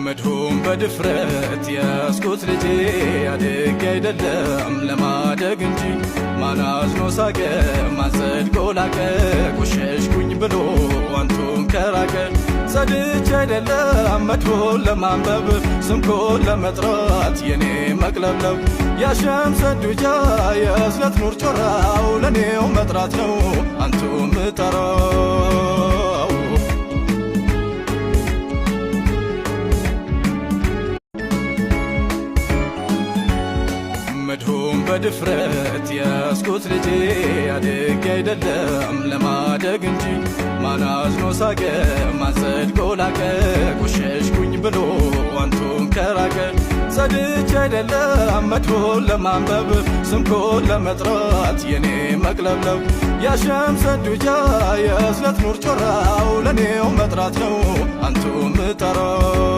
መድሁም በድፍረት ያስኩት ልጄ አድጌ አይደለም ለማደግ እንጂ ማን አዝኖ ሳቀ ማን ጸድቆ ላቀ ቆሸሽኩኝ ብሎ አንቱን ከራቀ ጸድቼ አይደለም መድሁን ለማንበብ ስምኮን ለመጥራት የኔ መቅለብለብ ያሸምሰ ዱጃ የእዝነት ኑር ጮራው ለኔው መጥራት ነው አንቱ ምጠራው መድሁም በድፍረት ያስኩት ልጄ አድጌ አይደለም ለማደግ እንጂ ማን አዝኖ ሳቀ ማን ጸድቆ ላቀ ቆሸሽኩኝ ብሎ አንቱን ከራቀ ጸድቼ አይደለም መድሁን ለማንበብ ስምኮን ለመጥራት የኔ መቅለብለብ ያሸምሰ ዱጃ የእዝነት ኑር ጮራው ለኔው መጥራት ነው አንቱ ምጠራው